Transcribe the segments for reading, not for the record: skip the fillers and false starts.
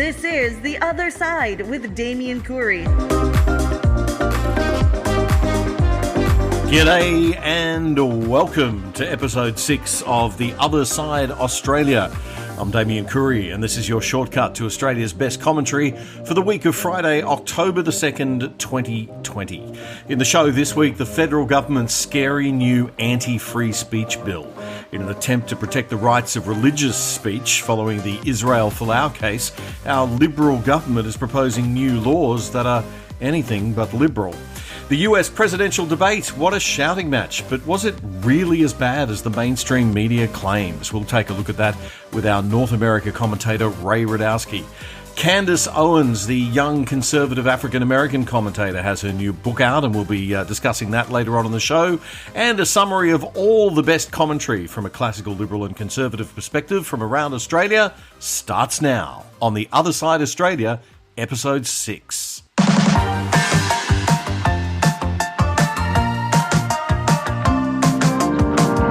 This is The Other Side with DAMIAN COORY. G'day and welcome to episode 6 of The Other Side Australia. I'm DAMIAN COORY and this is your shortcut to Australia's best commentary for the week of Friday, October the 2nd, 2020. In the show this week, the federal government's scary new anti-free speech bill. In an attempt to protect the rights of religious speech following the Israel Folau case, our Liberal government is proposing new laws that are anything but liberal. The US presidential debate, what a shouting match, but was it really as bad as the mainstream media claims? We'll take a look at that with our North America commentator Ray Radowski. Candice Owens, the young conservative African-American commentator, has her new book out and we'll be discussing that later on in the show. And a summary of all the best commentary from a classical liberal and conservative perspective from around Australia starts now on The Other Side Australia, episode 6.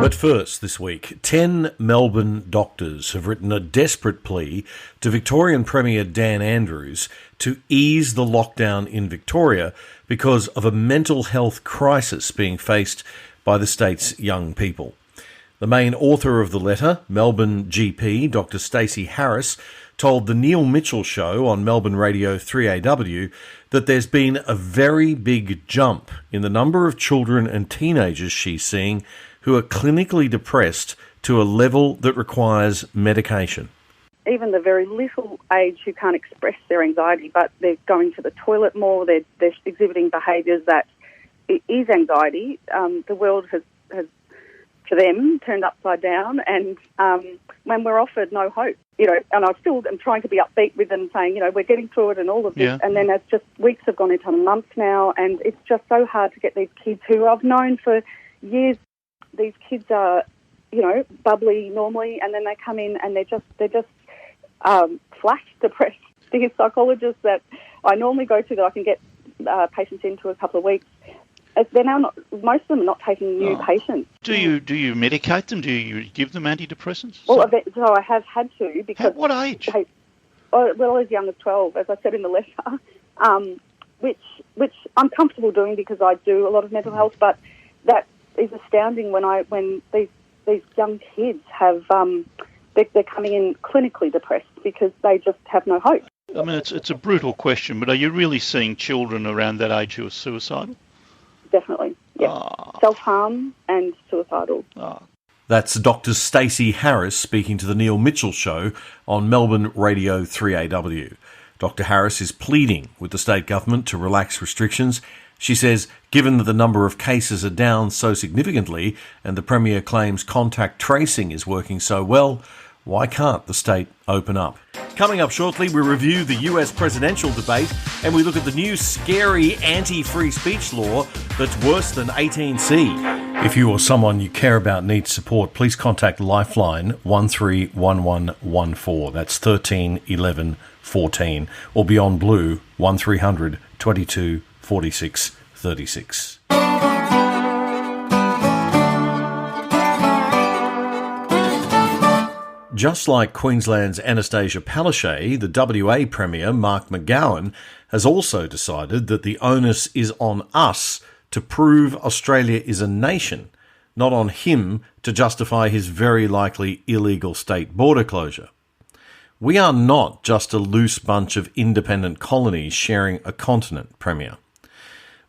But first, this week, 10 Melbourne doctors have written a desperate plea to Victorian Premier Dan Andrews to ease the lockdown in Victoria because of a mental health crisis being faced by the state's young people. The main author of the letter, Melbourne GP Dr. Stacey Harris, told the Neil Mitchell Show on Melbourne Radio 3AW that there's been a very big jump in the number of children and teenagers she's seeing who are clinically depressed to a level that requires medication. Even the very little age who can't express their anxiety, but they're going to the toilet more, they're exhibiting behaviours that it is anxiety. The world has, for them, turned upside down, and when we're offered no hope, and I still am trying to be upbeat with them, saying, we're getting through it and all of this, and then it's just weeks have gone into months now, and it's just so hard to get these kids who I've known for years. These kids are, bubbly normally, and then they come in and they're just flash depressed. The psychologists that I normally go to that I can get patients into a couple of weeks, they're now not. Most of them are not taking new patients. Do you medicate them? Do you give them antidepressants? Well, so I have had to because. At what age? Well, as young as 12, as I said in the letter, which I'm comfortable doing because I do a lot of mental health, but that is astounding when these young kids have they're coming in clinically depressed because they just have no hope. I mean, it's a brutal question, but are you really seeing children around that age who are suicidal? Definitely, yes. Self-harm and suicidal. That's Dr. Stacey Harris speaking to the Neil Mitchell Show on Melbourne Radio 3AW. Dr. Harris is pleading with the state government to relax restrictions. She says, given that the number of cases are down so significantly and the Premier claims contact tracing is working so well, why can't the state open up? Coming up shortly, we review the US presidential debate and we look at the new scary anti-free speech law that's worse than 18C. If you or someone you care about needs support, please contact Lifeline 131114. That's 13 11 14. Or Beyond Blue 1300 22 46 36. Just like Queensland's Anastasia Palaszczuk, the WA Premier, Mark McGowan, has also decided that the onus is on us to prove Australia is a nation, not on him to justify his very likely illegal state border closure. We are not just a loose bunch of independent colonies sharing a continent, Premier.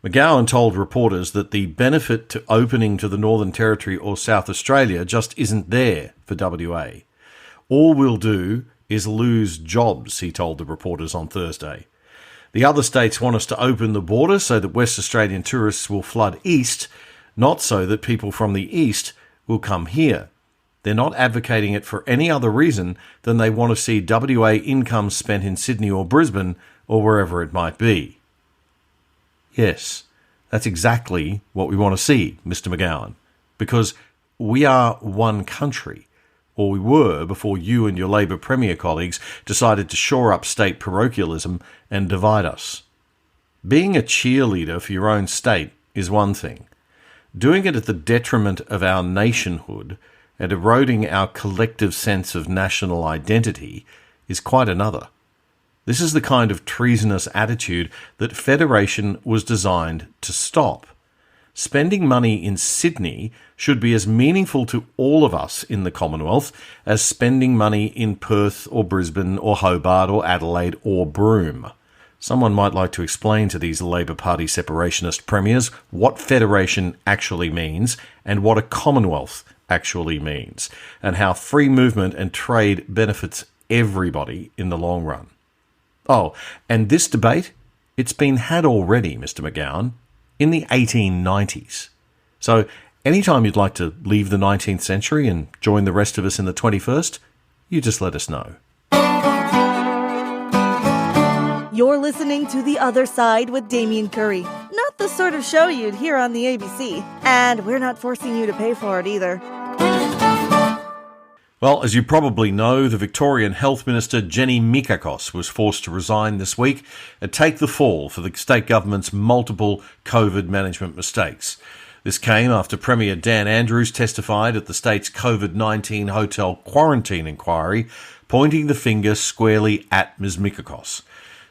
McGowan told reporters that the benefit to opening to the Northern Territory or South Australia just isn't there for WA. All we'll do is lose jobs, he told the reporters on Thursday. The other states want us to open the border so that West Australian tourists will flood east, not so that people from the east will come here. They're not advocating it for any other reason than they want to see WA income spent in Sydney or Brisbane or wherever it might be. Yes, that's exactly what we want to see, Mr. McGowan, because we are one country. Or we were before you and your Labor Premier colleagues decided to shore up state parochialism and divide us. Being a cheerleader for your own state is one thing. Doing it at the detriment of our nationhood and eroding our collective sense of national identity is quite another. This is the kind of treasonous attitude that Federation was designed to stop. Spending money in Sydney should be as meaningful to all of us in the Commonwealth as spending money in Perth or Brisbane or Hobart or Adelaide or Broome. Someone might like to explain to these Labor Party separationist premiers what Federation actually means and what a Commonwealth actually means, and how free movement and trade benefits everybody in the long run. Oh, and this debate, it's been had already, Mr. McGowan, in the 1890s. So anytime you'd like to leave the 19th century and join the rest of us in the 21st, you just let us know. You're listening to The Other Side with Damian Coorry. Not the sort of show you'd hear on the ABC. And we're not forcing you to pay for it either. Well, as you probably know, the Victorian Health Minister Jenny Mikakos was forced to resign this week and take the fall for the state government's multiple COVID management mistakes. This came after Premier Dan Andrews testified at the state's COVID-19 hotel quarantine inquiry, pointing the finger squarely at Ms Mikakos.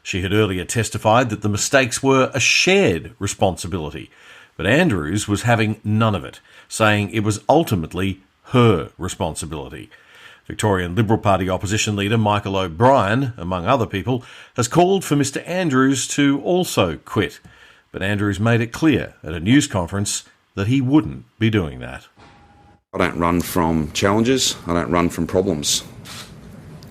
She had earlier testified that the mistakes were a shared responsibility, but Andrews was having none of it, saying it was ultimately her responsibility. Victorian Liberal Party opposition leader Michael O'Brien, among other people, has called for Mr Andrews to also quit. But Andrews made it clear at a news conference that he wouldn't be doing that. I don't run from challenges. I don't run from problems.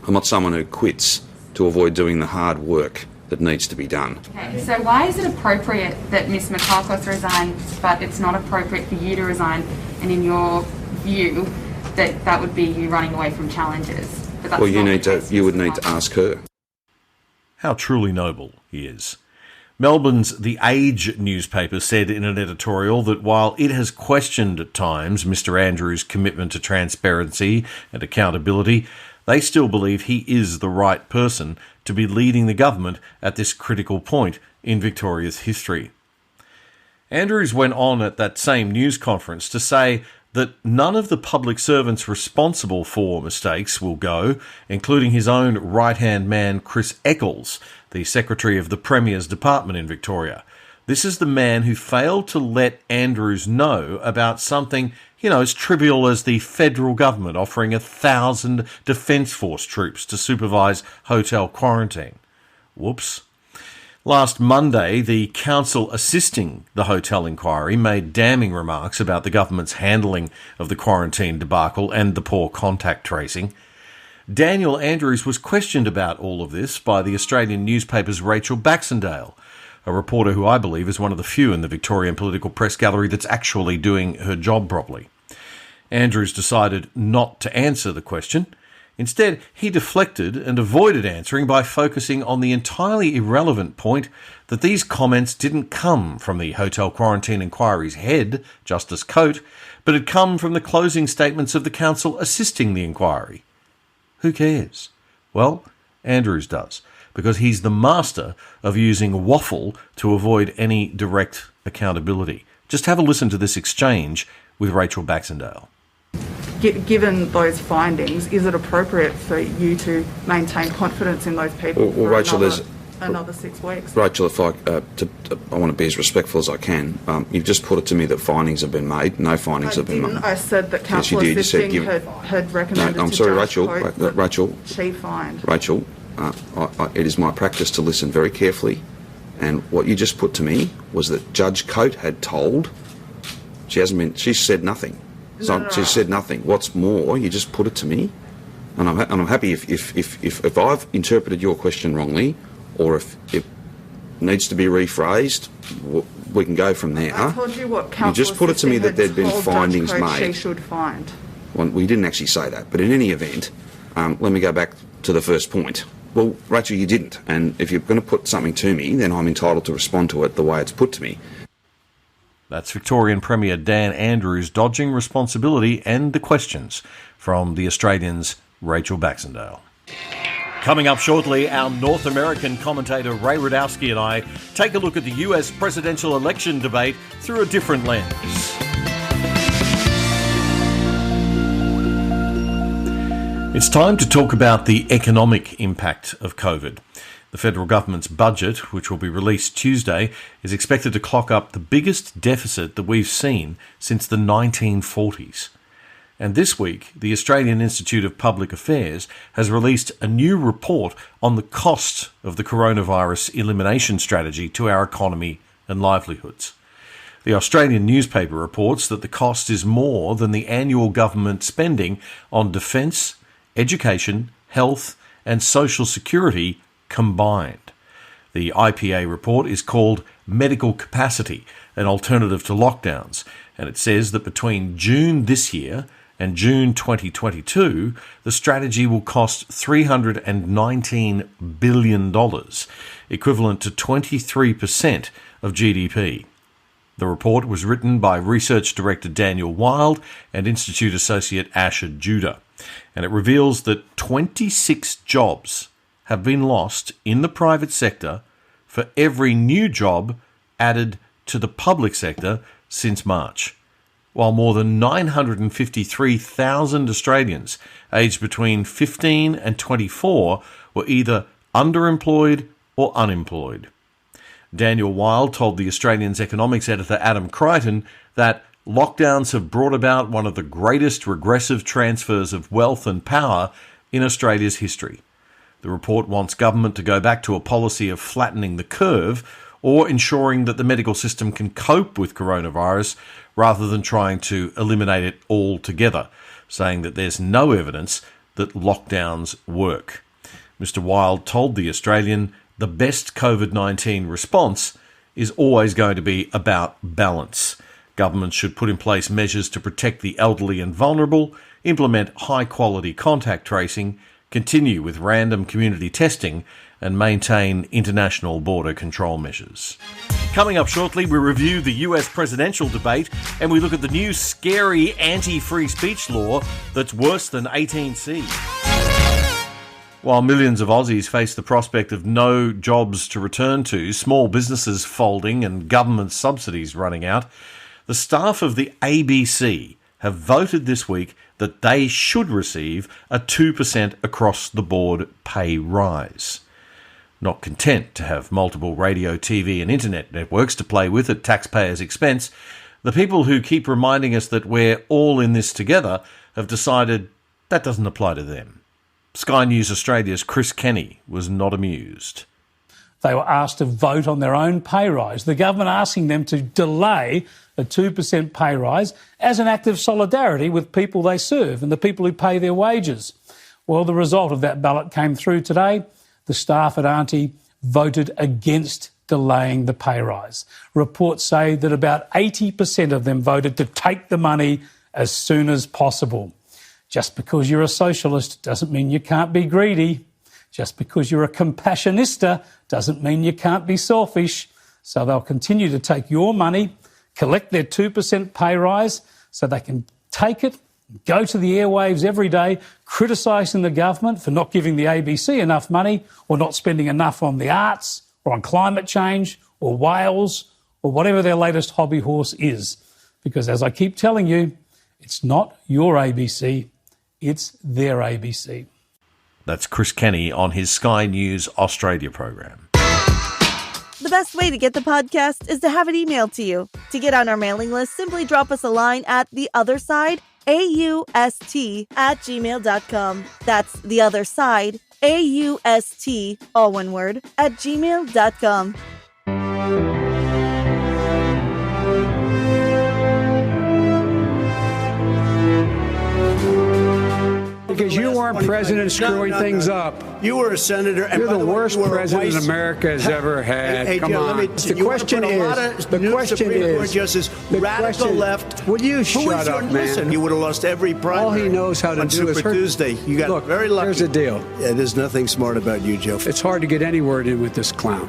I'm not someone who quits to avoid doing the hard work that needs to be done. Okay, so why is it appropriate that Ms Mikakos resigns, but it's not appropriate for you to resign, and in your view, that would be you running away from challenges? But that's well, you would need to ask her. How truly noble he is. Melbourne's The Age newspaper said in an editorial that while it has questioned at times Mr Andrews' commitment to transparency and accountability, they still believe he is the right person to be leading the government at this critical point in Victoria's history. Andrews went on at that same news conference to say that none of the public servants responsible for mistakes will go, including his own right-hand man Chris Eccles, the Secretary of the Premier's Department in Victoria. This is the man who failed to let Andrews know about something, as trivial as the federal government offering 1,000 Defence Force troops to supervise hotel quarantine. Whoops. Last Monday, the council assisting the hotel inquiry made damning remarks about the government's handling of the quarantine debacle and the poor contact tracing. Daniel Andrews was questioned about all of this by the Australian newspaper's Rachel Baxendale, a reporter who I believe is one of the few in the Victorian political press gallery that's actually doing her job properly. Andrews decided not to answer the question. Instead, he deflected and avoided answering by focusing on the entirely irrelevant point that these comments didn't come from the hotel quarantine inquiry's head, Justice Coate, but had come from the closing statements of the council assisting the inquiry. Who cares? Well, Andrews does, because he's the master of using waffle to avoid any direct accountability. Just have a listen to this exchange with Rachel Baxendale. Given those findings, is it appropriate for you to maintain confidence in those people well, Rachel, another 6 weeks? Rachel, if I want to be as respectful as I can. You've just put it to me that findings have been made. No findings have been made. I said that council assisting had recommended. No, I'm sorry, Rachel. Rachel. She fined. Rachel, it is my practice to listen very carefully, and what you just put to me was that Judge Coate had told. She said nothing. She said nothing. What's more, you just put it to me, and I'm happy if I've interpreted your question wrongly, or if it needs to be rephrased, we can go from there. I told you what council. You just put it to me that there'd been findings made. She should find. Well, we didn't actually say that, but in any event, let me go back to the first point. Well, Rachel, you didn't, and if you're going to put something to me, then I'm entitled to respond to it the way it's put to me. That's Victorian Premier Dan Andrews dodging responsibility and the questions from the Australian's Rachel Baxendale. Coming up shortly, our North American commentator Ray Radowski and I take a look at the US presidential election debate through a different lens. It's time to talk about the economic impact of COVID. The federal government's budget, which will be released Tuesday, is expected to clock up the biggest deficit that we've seen since the 1940s. And this week, the Australian Institute of Public Affairs has released a new report on the cost of the coronavirus elimination strategy to our economy and livelihoods. The Australian newspaper reports that the cost is more than the annual government spending on defence, education, health and social security combined. The IPA report is called Medical Capacity, an alternative to lockdowns, and it says that between June this year and June 2022, the strategy will cost $319 billion, equivalent to 23% of GDP. The report was written by Research Director Daniel Wild and Institute Associate Asher Judah, and it reveals that 26 jobs have been lost in the private sector for every new job added to the public sector since March, while more than 953,000 Australians aged between 15 and 24 were either underemployed or unemployed. Daniel Wild told the Australian's economics editor Adam Crichton that lockdowns have brought about one of the greatest regressive transfers of wealth and power in Australia's history. The report wants government to go back to a policy of flattening the curve or ensuring that the medical system can cope with coronavirus rather than trying to eliminate it altogether, saying that there's no evidence that lockdowns work. Mr. Wild told The Australian the best COVID-19 response is always going to be about balance. Governments should put in place measures to protect the elderly and vulnerable, implement high-quality contact tracing, continue with random community testing, and maintain international border control measures. Coming up shortly, we review the US presidential debate and we look at the new scary anti-free speech law that's worse than 18C. While millions of Aussies face the prospect of no jobs to return to, small businesses folding and government subsidies running out, the staff of the ABC have voted this week that they should receive a 2% across-the-board pay rise. Not content to have multiple radio, TV and internet networks to play with at taxpayers' expense, the people who keep reminding us that we're all in this together have decided that doesn't apply to them. Sky News Australia's Chris Kenny was not amused. They were asked to vote on their own pay rise, the government asking them to delay a 2% pay rise as an act of solidarity with people they serve and the people who pay their wages. Well, the result of that ballot came through today. The staff at Auntie voted against delaying the pay rise. Reports say that about 80% of them voted to take the money as soon as possible. Just because you're a socialist doesn't mean you can't be greedy. Just because you're a compassionista doesn't mean you can't be selfish. So they'll continue to take your money, collect their 2% pay rise so they can take it, go to the airwaves every day criticising the government for not giving the ABC enough money or not spending enough on the arts or on climate change or whales or whatever their latest hobby horse is. Because as I keep telling you, it's not your ABC, it's their ABC. That's Chris Kenny on his Sky News Australia program. The best way to get the podcast is to have it emailed to you. To get on our mailing list, simply drop us a line at theotherside@gmail.com. That's the other side, AUST, all one word, @gmail.com. Because you weren't president screwing things up. You were a senator. And You're the worst president America has ever had. Hey, come Joe, on. The question is, radical left. Will you shut up, man? Listen, you would have lost every primary. All he knows how to do Super is hurt. Tuesday. You got very lucky. Here's the deal. Yeah, there's nothing smart about you, Joe. It's hard to get any word in with this clown.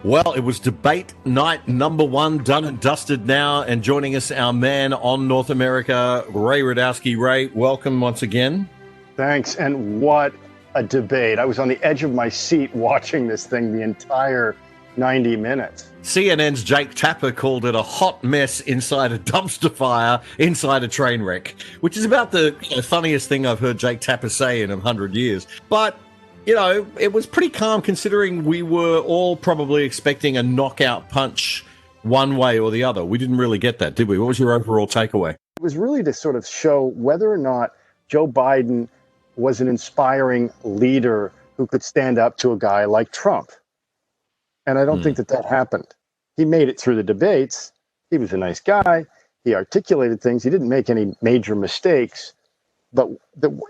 Well, it was debate night number one, done and dusted now, and joining us, our man on North America, Ray Radowski. Ray, welcome once again. Thanks, and what a debate. I was on the edge of my seat watching this thing the entire 90 minutes. CNN's Jake Tapper called it a hot mess inside a dumpster fire, inside a train wreck, which is about the funniest thing I've heard Jake Tapper say in 100 years. But you know, it was pretty calm considering we were all probably expecting a knockout punch one way or the other. We didn't really get that, did we? What was your overall takeaway? It was really to sort of show whether or not Joe Biden was an inspiring leader who could stand up to a guy like Trump. And I don't think that happened. He made it through the debates. He was a nice guy. He articulated things. He didn't make any major mistakes. But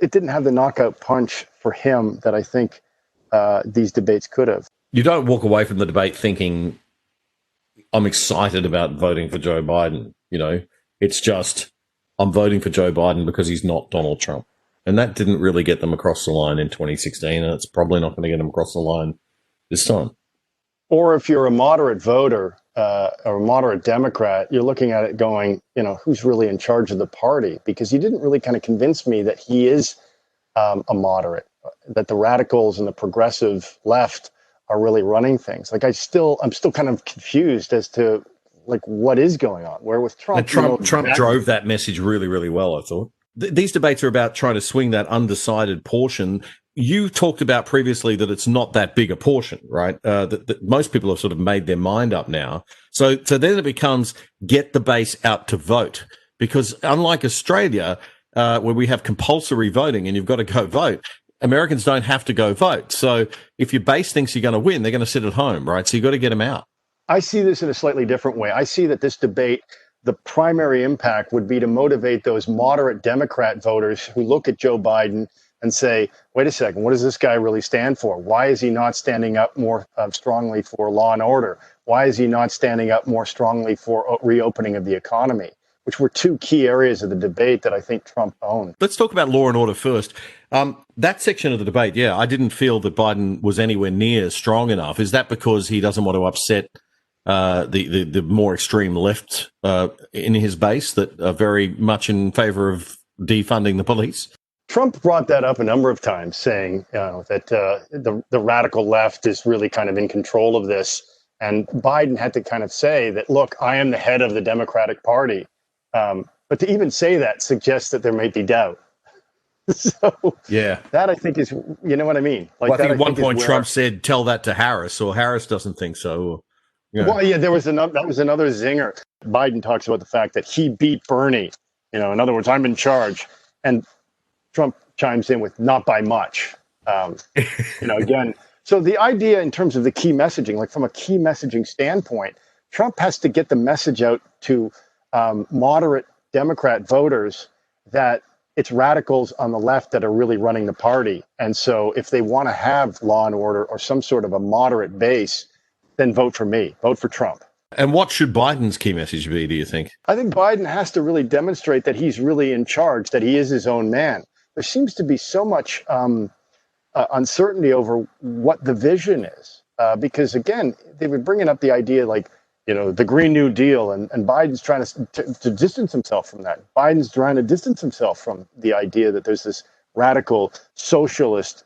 it didn't have the knockout punch for him that I think these debates could have. You don't walk away from the debate thinking, I'm excited about voting for Joe Biden. You know, it's just, I'm voting for Joe Biden because he's not Donald Trump. And that didn't really get them across the line in 2016, and it's probably not going to get them across the line this time. Or if you're a moderate voter or a moderate Democrat, you're looking at it going, you know, who's really in charge of the party? Because he didn't really kind of convince me that he is a moderate, that the radicals and the progressive left are really running things. Like I'm still kind of confused as to like what is going on. Where with Trump, Trump drove that message really, really well, I thought. These debates are about trying to swing that undecided portion. You talked about previously that it's not that big a portion, right? That most people have sort of made their mind up now. So then it becomes get the base out to vote, because unlike Australia, where we have compulsory voting and you've got to go vote, Americans don't have to go vote. So if your base thinks you're going to win, they're going to sit at home, right? So you've got to get them out. I see this in a slightly different way. I see that this debate, the primary impact would be to motivate those moderate Democrat voters who look at Joe Biden and say, wait a second, what does this guy really stand for? Why is he not standing up more strongly for law and order? Why is he not standing up more strongly for reopening of the economy? Which were two key areas of the debate that I think Trump owned. Let's talk about law and order first. That section of the debate, yeah, I didn't feel that Biden was anywhere near strong enough. Is that because he doesn't want to upset the more extreme left in his base that are very much in favor of defunding the police? Trump brought that up a number of times, saying that the radical left is really kind of in control of this. And Biden had to kind of say that, look, I am the head of the Democratic Party. But to even say that suggests that there might be doubt. So yeah, that I think is, you know what I mean? Like well, I think at one point Trump said, tell that to Harris, or Harris doesn't think so. Or, you know. Well, yeah, that was another zinger. Biden talks about the fact that he beat Bernie. You know, in other words, I'm in charge. And Trump chimes in with not by much. Again, so the idea in terms of the key messaging, like from a key messaging standpoint, Trump has to get the message out to moderate Democrat voters that it's radicals on the left that are really running the party. And so if they want to have law and order or some sort of a moderate base, then vote for me, vote for Trump. And what should Biden's key message be, do you think? I think Biden has to really demonstrate that he's really in charge, that he is his own man. There seems to be so much uncertainty over what the vision is. Because, again, they've been bringing up the idea like, you know, the Green New Deal, and Biden's trying to distance himself from that. Biden's trying to distance himself from the idea that there's this radical socialist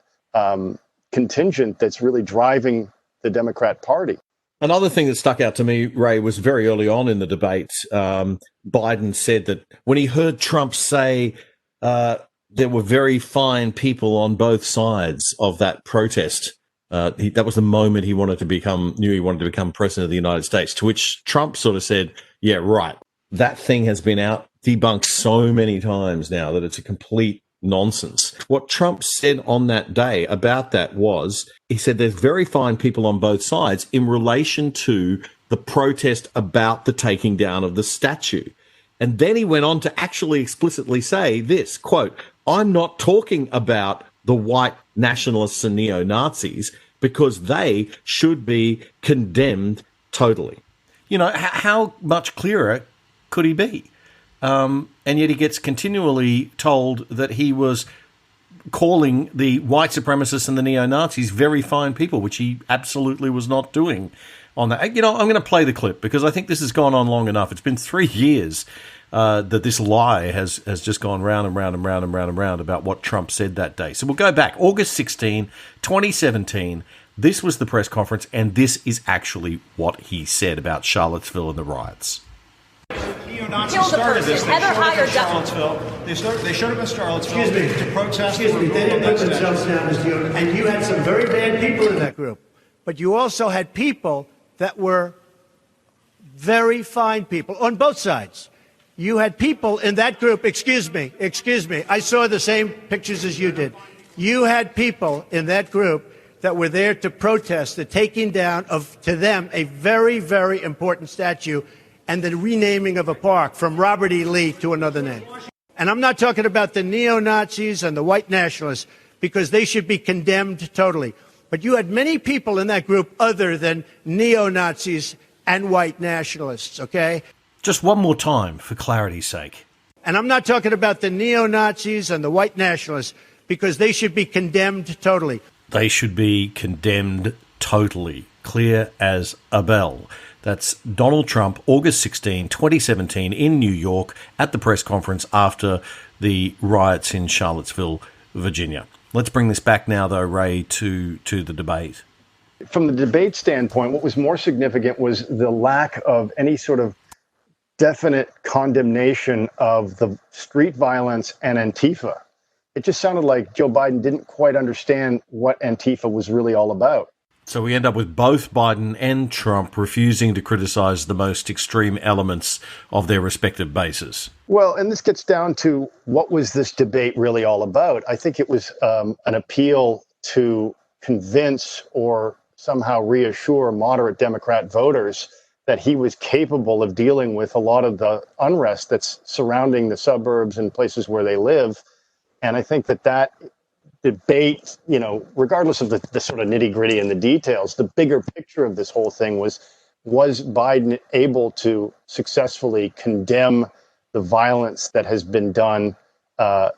contingent that's really driving the Democrat Party. Another thing that stuck out to me, Ray, was very early on in the debate, Biden said that when he heard Trump say there were very fine people on both sides of that protest, that was the moment he knew he wanted to become president of the United States, to which Trump sort of said, yeah, right. That thing has been out debunked so many times now that it's a complete nonsense. What Trump said on that day about that was, he said there's very fine people on both sides in relation to the protest about the taking down of the statue. And then he went on to actually explicitly say this, quote, I'm not talking about the white nationalists and neo-Nazis because they should be condemned totally. You know, how much clearer could he be? And yet he gets continually told that he was calling the white supremacists and the neo-Nazis very fine people, which he absolutely was not doing on that. You know, I'm going to play the clip because I think this has gone on long enough. It's been 3 years that this lie has just gone round and round and round and round and round about what Trump said that day. So we'll go back. August 16, 2017. This was the press conference, and this is actually what he said about Charlottesville and the riots. Here neo-Nazis started this. They showed up in Charlottesville. They showed up in Charlottesville to protest. Excuse me, they didn't put themselves down as neo, and you had some very bad people in that group. But you also had people that were very fine people on both sides. You had people in that group, excuse me, I saw the same pictures as you did. You had people in that group that were there to protest the taking down of, to them, a very, very important statue and the renaming of a park from Robert E. Lee to another name. And I'm not talking about the neo-Nazis and the white nationalists, because they should be condemned totally. But you had many people in that group other than neo-Nazis and white nationalists, okay? Just one more time, for clarity's sake. And I'm not talking about the neo-Nazis and the white nationalists, because they should be condemned totally. They should be condemned totally, clear as a bell. That's Donald Trump, August 16, 2017, in New York, at the press conference after the riots in Charlottesville, Virginia. Let's bring this back now, though, Ray, to the debate. From the debate standpoint, what was more significant was the lack of any sort of definite condemnation of the street violence and Antifa. It just sounded like Joe Biden didn't quite understand what Antifa was really all about. So we end up with both Biden and Trump refusing to criticize the most extreme elements of their respective bases. Well, and this gets down to what was this debate really all about? I think it was an appeal to convince or somehow reassure moderate Democrat voters that he was capable of dealing with a lot of the unrest that's surrounding the suburbs and places where they live. And I think that debate, you know, regardless of the sort of nitty gritty and the details, the bigger picture of this whole thing was Biden able to successfully condemn the violence that has been done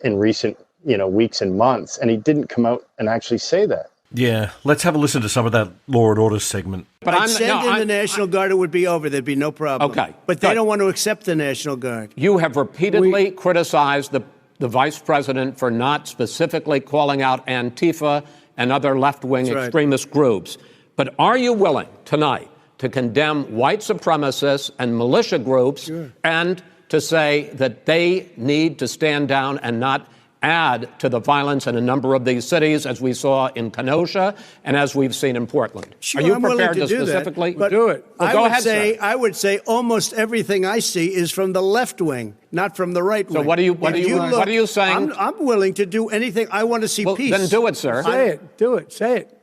in recent, weeks and months? And he didn't come out and actually say that. Yeah, let's have a listen to some of that Law and Order segment. But I'd send in the National Guard, it would be over. There'd be no problem. Okay. But they don't want to accept the National Guard. You have repeatedly criticized the vice president for not specifically calling out Antifa and other left-wing extremist groups. But are you willing tonight to condemn white supremacists and militia groups and to say that they need to stand down and not add to the violence in a number of these cities, as we saw in Kenosha and as we've seen in Portland? Sure, are you I'm prepared willing to do specifically that, do it? Well, go ahead, sir. I would say almost everything I see is from the left wing, not from the right wing. So what are you saying? I'm willing to do anything. I want to see peace. Then do it, sir. Say it. Do it. Say it.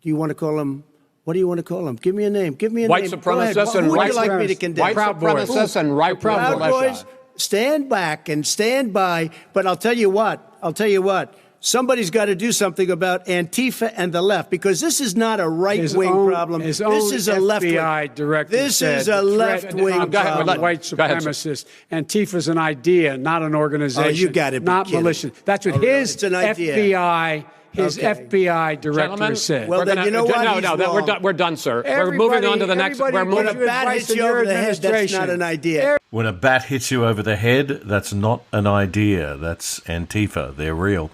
Do you want to call him? What do you want to call him? Give me a name. Give me a white name. Supremacists and who would white you like me to condemn? White supremacists and right Proud Boys. Stand back and stand by. But I'll tell you what. Somebody's got to do something about Antifa and the left, because this is not a right-wing problem. This is a left-wing. FBI director This is a left-wing problem. White supremacists. Antifa's an idea, not an organization. Oh, you got to be not kidding. militia. That's what his FBI. FBI director said. Well, then you know what? No, we're done, sir. We're moving on to the next. We're moving. When a bat hits you over the head, that's not an idea. When a bat hits you over the head, that's not an idea. That's Antifa. They're real.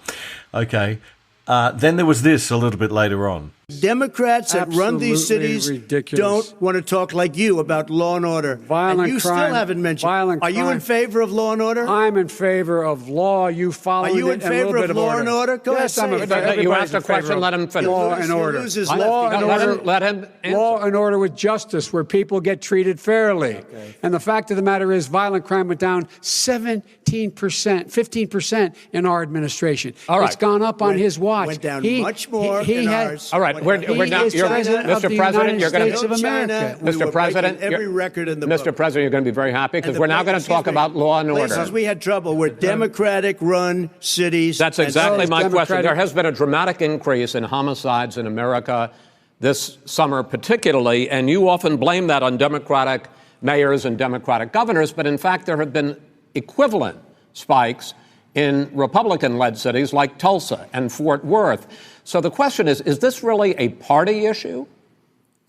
Okay. Then there was this a little bit later on. Democrats that run these cities don't want to talk like you about law and order. Violent and you crime, still haven't mentioned. Are you in favor of law and order? I'm in favor of law. You follow it. Are you in favor of law and order? Go yes, ahead. I'm in favor. You asked a question. Let him finish. Law and order. Let him answer. Law and order with justice, where people get treated fairly. Okay. And the fact of the matter is, violent crime went down 17%, 15% in our administration. All right. It's gone up on his watch. Went down much more in ours. All right. We're now, Mr. President, you're going to Mr. President, every record in the Mr. book. President, you're going to be very happy, because we're now going to talk about law and order. Places we had trouble were Democratic-run cities. That's exactly my question. There has been a dramatic increase in homicides in America this summer, particularly, and you often blame that on Democratic mayors and Democratic governors, but in fact there have been equivalent spikes in Republican-led cities like Tulsa and Fort Worth. So the question is this really a party issue?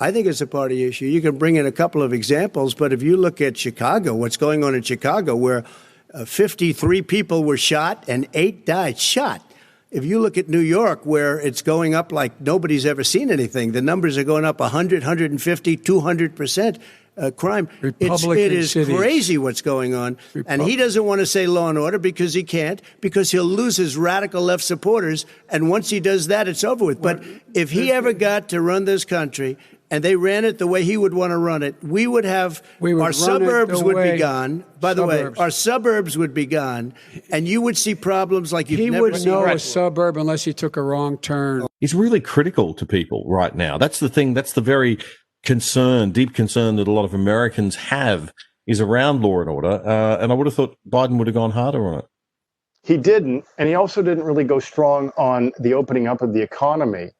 I think it's a party issue. You can bring in a couple of examples, but if you look at Chicago, what's going on in Chicago, where 53 people were shot and 8 died shot. If you look at New York, where it's going up like nobody's ever seen anything, the numbers are going up 100, 150, 200%. crime. Republican It is cities. crazy what's going on. And he doesn't want to say law and order because he can't, because he'll lose his radical left supporters. And once he does that, it's over with. But if he ever got to run this country and they ran it the way he would want to run it, our suburbs would be gone. By the way, our suburbs would be gone, and you would see problems like you've never seen. He wouldn't know a suburb unless he took a wrong turn. He's really critical to people right now. That's the thing. That's the very deep concern that a lot of Americans have is around law and order. And I would have thought Biden would have gone harder on it. He didn't, and he also didn't really go strong on the opening up of the economy.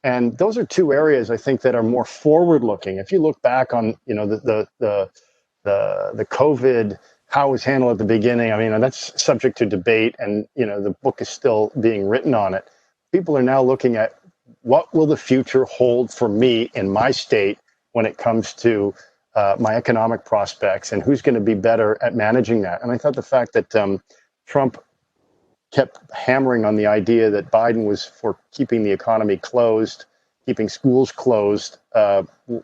And those are two areas I think that are more forward-looking. If you look back on, the COVID, how it was handled at the beginning, I mean, that's subject to debate, and the book is still being written on it. People are now looking at what will the future hold for me in my state when it comes to my economic prospects, and who's going to be better at managing that. And I thought the fact that Trump kept hammering on the idea that Biden was for keeping the economy closed, keeping schools closed,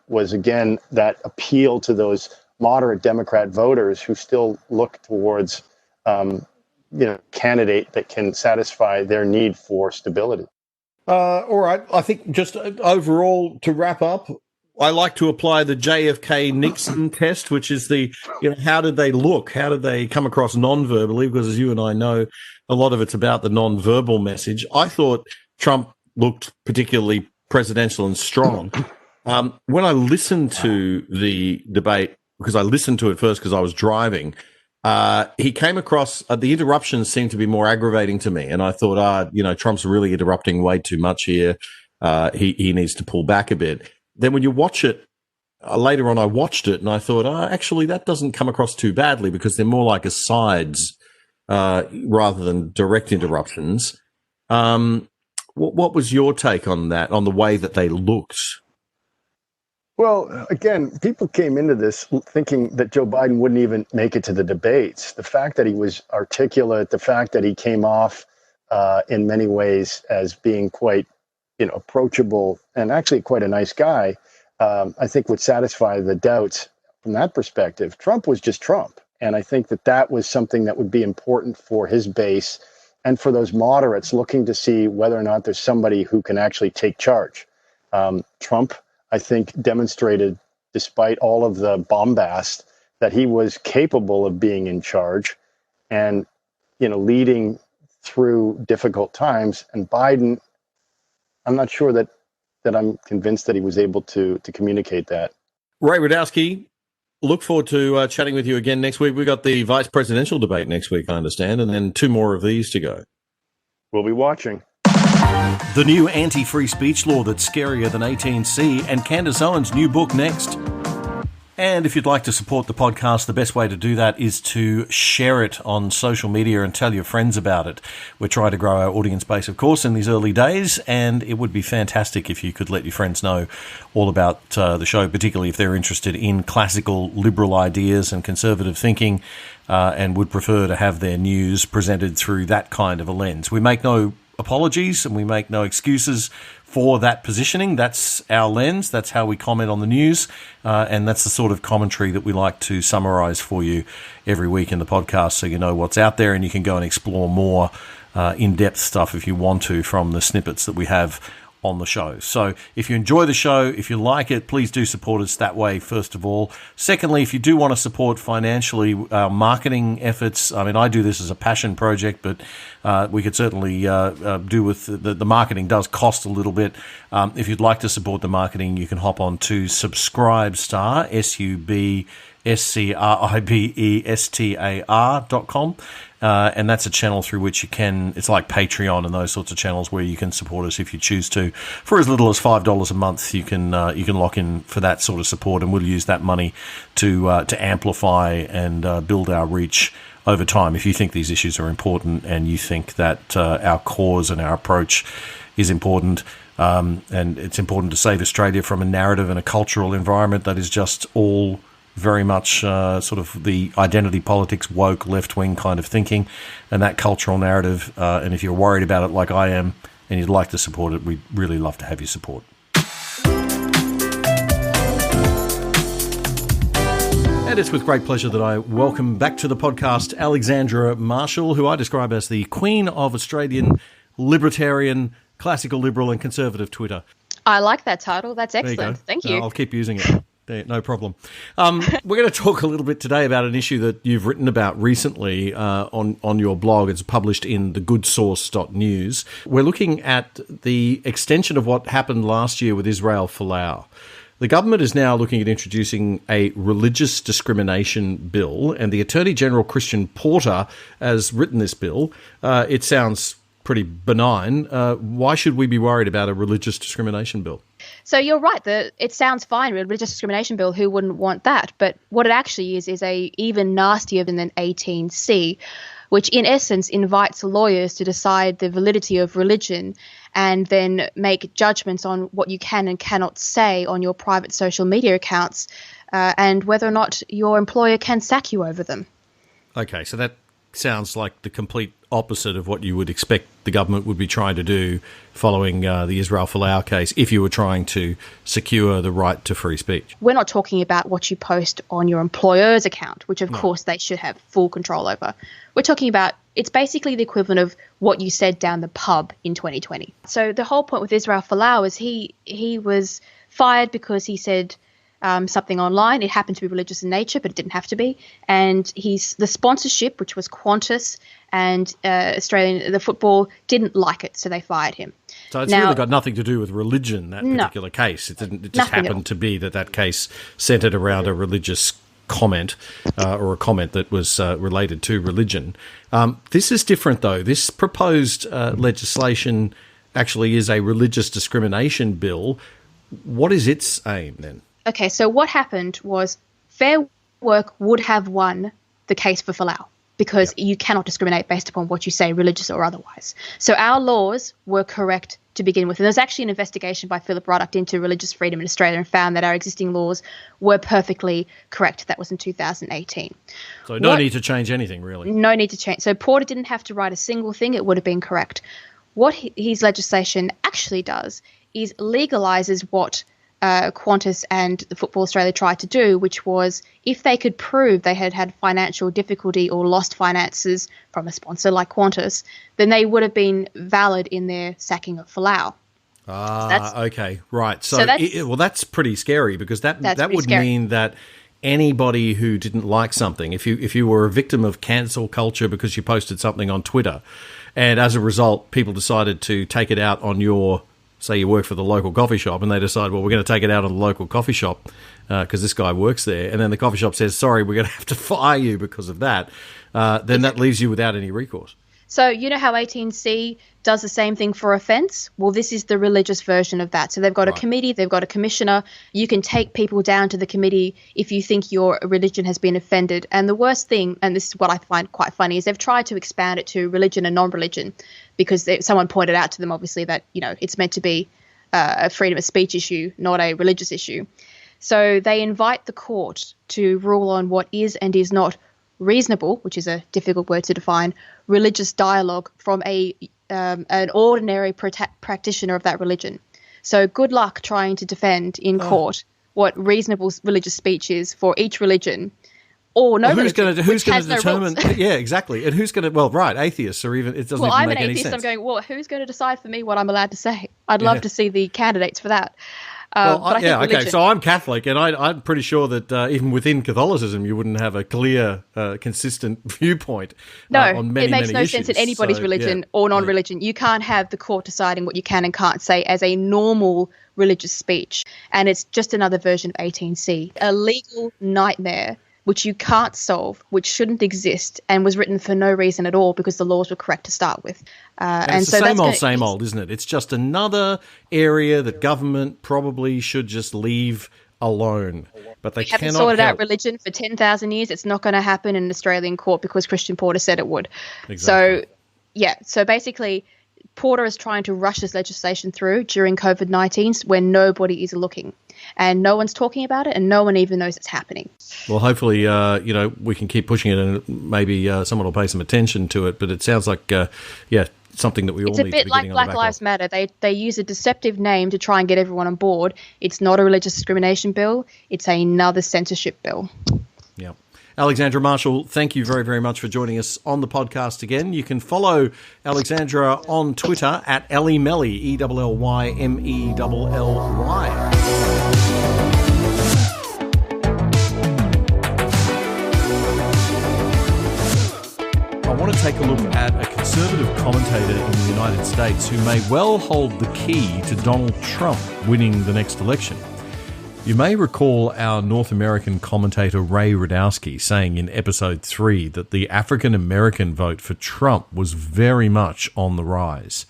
was again that appeal to those moderate Democrat voters who still look towards candidate that can satisfy their need for stability. All right. I think just overall to wrap up, I like to apply the JFK-Nixon test, which is how did they look? How did they come across non-verbally? Because as you and I know, a lot of it's about the non-verbal message. I thought Trump looked particularly presidential and strong. When I listened to the debate, because I listened to it first because I was driving, he came across, the interruptions seemed to be more aggravating to me. And I thought, Trump's really interrupting way too much here. He needs to pull back a bit. Then when you watch it, later on I watched it and I thought, actually that doesn't come across too badly because they're more like asides rather than direct interruptions. What was your take on that, on the way that they looked? Well, again, people came into this thinking that Joe Biden wouldn't even make it to the debates. The fact that he was articulate, the fact that he came off in many ways as being quite approachable and actually quite a nice guy, I think would satisfy the doubts from that perspective. Trump was just Trump. And I think that was something that would be important for his base and for those moderates looking to see whether or not there's somebody who can actually take charge. Trump, I think, demonstrated, despite all of the bombast, that he was capable of being in charge and, leading through difficult times. And Biden, I'm not sure that I'm convinced that he was able to communicate that. Ray Radowski, look forward to chatting with you again next week. We've got the vice presidential debate next week, I understand, and then 2 more of these to go. We'll be watching. The new anti-free speech law that's scarier than 18C, and Candice Owens' new book next. And if you'd like to support the podcast, the best way to do that is to share it on social media and tell your friends about it. We're trying to grow our audience base, of course, in these early days, and it would be fantastic if you could let your friends know all about the show, particularly if they're interested in classical liberal ideas and conservative thinking and would prefer to have their news presented through that kind of a lens. We make no apologies and we make no excuses for that positioning. That's our lens. That's how we comment on the news. And that's the sort of commentary that we like to summarize for you every week in the podcast so you know what's out there and you can go and explore more in-depth stuff if you want to from the snippets that we have on the show. So if you enjoy the show, if you like it, please do support us that way, first of all. Secondly, if you do want to support financially our marketing efforts, I mean, I do this as a passion project, but we could certainly do with the marketing does cost a little bit. If you'd like to support the marketing, you can hop on to Subscribestar, SUBSCRIBESTAR.com. And that's a channel through which you can, it's like Patreon and those sorts of channels where you can support us if you choose to. For as little as $5 a month, you can lock in for that sort of support, and we'll use that money to amplify and build our reach over time. If you think these issues are important and you think that our cause and our approach is important, and it's important to save Australia from a narrative and a cultural environment that is just all very much sort of the identity politics, woke, left-wing kind of thinking, and that cultural narrative. And if you're worried about it like I am and you'd like to support it, we'd really love to have your support. And it's with great pleasure that I welcome back to the podcast Alexandra Marshall, who I describe as the Queen of Australian libertarian, classical liberal and conservative Twitter. I like that title. That's excellent. Thank you. I'll keep using it. No problem. We're going to talk a little bit today about an issue that you've written about recently on your blog. It's published in thegoodsource.news. We're looking at the extension of what happened last year with Israel Folau. The government is now looking at introducing a religious discrimination bill, and the Attorney General, Christian Porter, has written this bill. It sounds pretty benign. Why should we be worried about a religious discrimination bill? So you're right. It sounds fine, a religious discrimination bill. Who wouldn't want that? But what it actually is a even nastier than 18C, which in essence invites lawyers to decide the validity of religion and then make judgments on what you can and cannot say on your private social media accounts and whether or not your employer can sack you over them. Okay, so that sounds like the complete opposite of what you would expect the government would be trying to do following the Israel Folau case if you were trying to secure the right to free speech. We're not talking about what you post on your employer's account, which of course they should have full control over. We're talking about, it's basically the equivalent of what you said down the pub in 2020. So the whole point with Israel Folau is he was fired because he said something online. It happened to be religious in nature, but it didn't have to be. And the sponsorship, which was Qantas and the football, didn't like it, so they fired him. So it's really got nothing to do with religion, that particular case. It just happened to be that case centred around a religious comment or a comment that was related to religion. This is different, though. This proposed legislation actually is a religious discrimination bill. What is its aim, then? Okay, so what happened was Fair Work would have won the case for Folau because you cannot discriminate based upon what you say, religious or otherwise. So our laws were correct to begin with. And there's actually an investigation by Philip Ruddock into religious freedom in Australia and found that our existing laws were perfectly correct. That was in 2018. So no need to change anything, really. No need to change. So Porter didn't have to write a single thing. It would have been correct. What his legislation actually does is legalises what Qantas and the Football Australia tried to do, which was if they could prove they had financial difficulty or lost finances from a sponsor like Qantas, then they would have been valid in their sacking of Folau. Okay, right. So that's pretty scary because that would mean that anybody who didn't like something, if you were a victim of cancel culture because you posted something on Twitter, and as a result people decided to take it out on your, say you work for the local coffee shop and they decide, well, we're going to take it out on the local coffee shop because this guy works there. And then the coffee shop says, sorry, we're going to have to fire you because of that. Then that leaves you without any recourse. So you know how 18C does the same thing for offence? Well, this is the religious version of that. So they've got a committee, they've got a commissioner. You can take people down to the committee if you think your religion has been offended. And the worst thing, and this is what I find quite funny, is they've tried to expand it to religion and non-religion because someone pointed out to them, obviously, that, it's meant to be a freedom of speech issue, not a religious issue. So they invite the court to rule on what is and is not reasonable, which is a difficult word to define, religious dialogue from an ordinary practitioner of that religion. So good luck trying to defend in court what reasonable religious speech is for each religion. Or no, who's going to determine? Yeah, exactly. And who's going to? Well, right, atheists, or even it doesn't even make any sense. Well, I'm an atheist. I'm going, well, who's going to decide for me what I'm allowed to say? I'd love to see the candidates for that. Okay. So I'm Catholic, and I'm pretty sure that even within Catholicism, you wouldn't have a clear, consistent viewpoint. On many, it makes no issues. sense in anybody's religion or non-religion. You can't have the court deciding what you can and can't say as a normal religious speech, and it's just another version of 18C, a legal nightmare which you can't solve, which shouldn't exist, and was written for no reason at all because the laws were correct to start with. And it's the same old, isn't it? It's just another area that government probably should just leave alone. But they haven't sorted out religion for 10,000 years. It's not going to happen in an Australian court because Christian Porter said it would. Exactly. So basically, Porter is trying to rush this legislation through during COVID-19 when nobody is looking. And no one's talking about it, and no one even knows it's happening. Well, hopefully, we can keep pushing it, and maybe someone will pay some attention to it. But it sounds like, something that we all need to be getting on the back of. It's a bit like Black Lives Matter. They use a deceptive name to try and get everyone on board. It's not a religious discrimination bill. It's another censorship bill. Yeah. Alexandra Marshall, thank you very, very much for joining us on the podcast again. You can follow Alexandra on Twitter at Ellie Melly, ELLYMELLY. I want to take a look at a conservative commentator in the United States who may well hold the key to Donald Trump winning the next election. You may recall our North American commentator Ray Radowski saying in episode 3 that the African American vote for Trump was very much on the rise.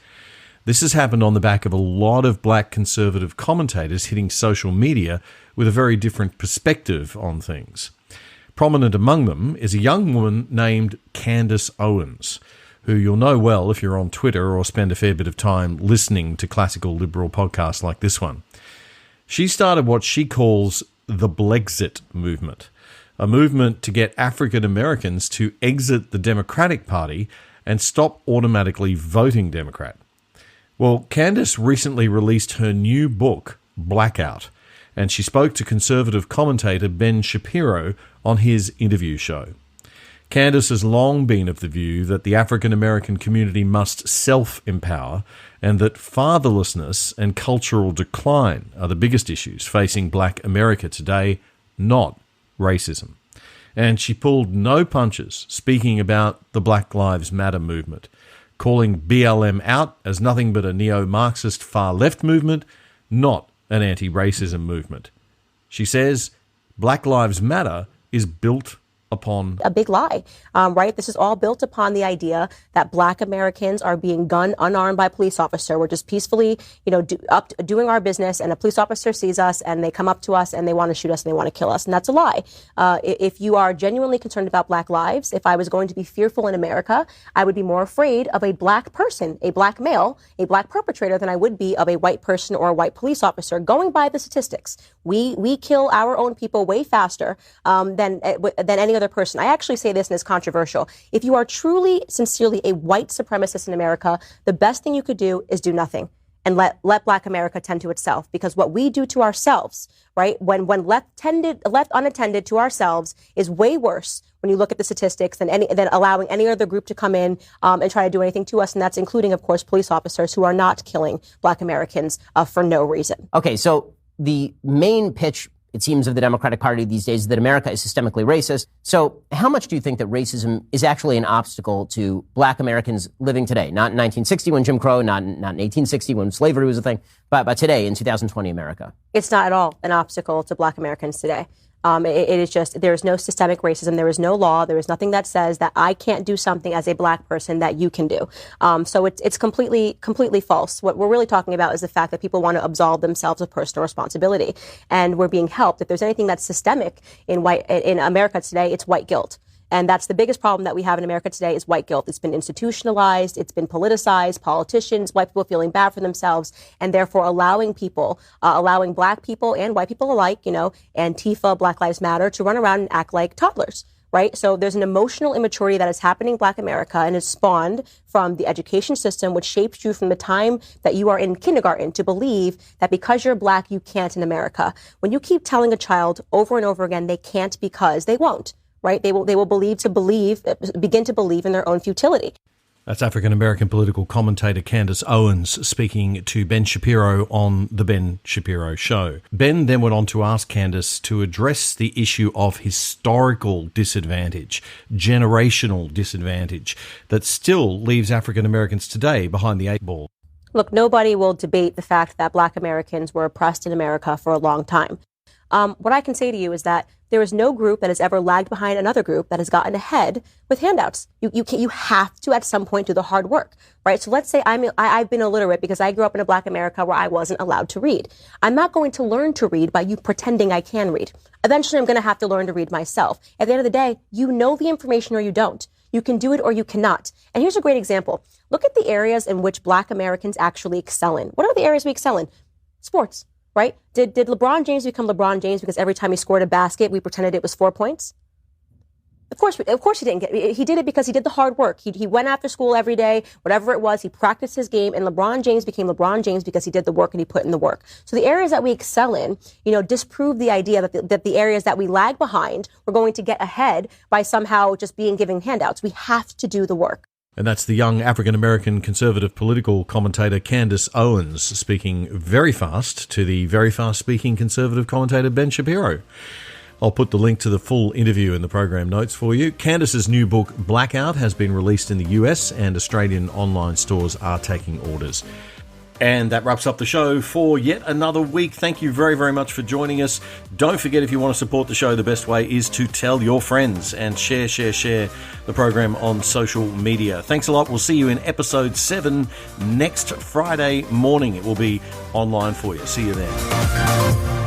This has happened on the back of a lot of black conservative commentators hitting social media with a very different perspective on things. Prominent among them is a young woman named Candice Owens, who you'll know well if you're on Twitter or spend a fair bit of time listening to classical liberal podcasts like this one. She started what she calls the Blexit movement, a movement to get African Americans to exit the Democratic Party and stop automatically voting Democrat. Well, Candice recently released her new book, Blackout, and she spoke to conservative commentator Ben Shapiro on his interview show. Candice has long been of the view that the African American community must self-empower and that fatherlessness and cultural decline are the biggest issues facing black America today, not racism. And she pulled no punches speaking about the Black Lives Matter movement, calling BLM out as nothing but a neo-Marxist far-left movement, not an anti-racism movement. She says Black Lives Matter is built upon a big lie, right? This is all built upon the idea that black Americans are being gunned unarmed by a police officer. We're just peacefully, doing our business, and a police officer sees us and they come up to us and they want to shoot us and they want to kill us. And that's a lie. If you are genuinely concerned about black lives, if I was going to be fearful in America, I would be more afraid of a black person, a black male, a black perpetrator than I would be of a white person or a white police officer. Going by the statistics, we kill our own people way faster than any other person. I actually say this, and it's controversial. If you are truly, sincerely a white supremacist in America, the best thing you could do is do nothing and let black America tend to itself. Because what we do to ourselves, right, when left unattended to ourselves is way worse when you look at the statistics than allowing any other group to come in and try to do anything to us. And that's including, of course, police officers who are not killing black Americans for no reason. Okay, so the main pitch, it seems, of the Democratic Party these days is that America is systemically racist. So how much do you think that racism is actually an obstacle to black Americans living today? Not in 1960 when Jim Crow, not in 1860 when slavery was a thing, but today in 2020 America. It's not at all an obstacle to black Americans today. It is just, there is no systemic racism. There is no law. There is nothing that says that I can't do something as a black person that you can do. So it's completely false. What we're really talking about is the fact that people want to absolve themselves of personal responsibility. And we're being helped. If there's anything that's systemic in America today, it's white guilt. And that's the biggest problem that we have in America today is white guilt. It's been institutionalized. It's been politicized. Politicians, white people feeling bad for themselves, and therefore allowing black people and white people alike, Antifa, Black Lives Matter, to run around and act like toddlers. Right? So there's an emotional immaturity that is happening in black America, and it's spawned from the education system, which shapes you from the time that you are in kindergarten to believe that because you're black, you can't in America. When you keep telling a child over and over again they can't because they won't. Right? They will begin to believe in their own futility. That's African-American political commentator Candice Owens speaking to Ben Shapiro on The Ben Shapiro Show. Ben then went on to ask Candice to address the issue of historical disadvantage, generational disadvantage, that still leaves African-Americans today behind the 8 ball. Look, nobody will debate the fact that black Americans were oppressed in America for a long time. What I can say to you is that there is no group that has ever lagged behind another group that has gotten ahead with handouts. You have to at some point do the hard work, right? So let's say I've been illiterate because I grew up in a black America where I wasn't allowed to read. I'm not going to learn to read by you pretending I can read. Eventually, I'm going to have to learn to read myself. At the end of the day, you know the information or you don't. You can do it or you cannot. And here's a great example. Look at the areas in which black Americans actually excel in. What are the areas we excel in? Sports. Right? Did LeBron James become LeBron James because every time he scored a basket, we pretended it was 4 points? Of course he didn't get. He did it because he did the hard work. He went after school every day, whatever it was. He practiced his game, and LeBron James became LeBron James because he did the work and he put in the work. So the areas that we excel in, disprove the idea that the areas that we lag behind, we're going to get ahead by somehow just giving handouts. We have to do the work. And that's the young African-American conservative political commentator Candice Owens speaking very fast to the very fast-speaking conservative commentator Ben Shapiro. I'll put the link to the full interview in the program notes for you. Candice's new book, Blackout, has been released in the US and Australian online stores are taking orders. And that wraps up the show for yet another week. Thank you very, very much for joining us. Don't forget, if you want to support the show, the best way is to tell your friends and share the program on social media. Thanks a lot. We'll see you in episode 7 next Friday morning. It will be online for you. See you then.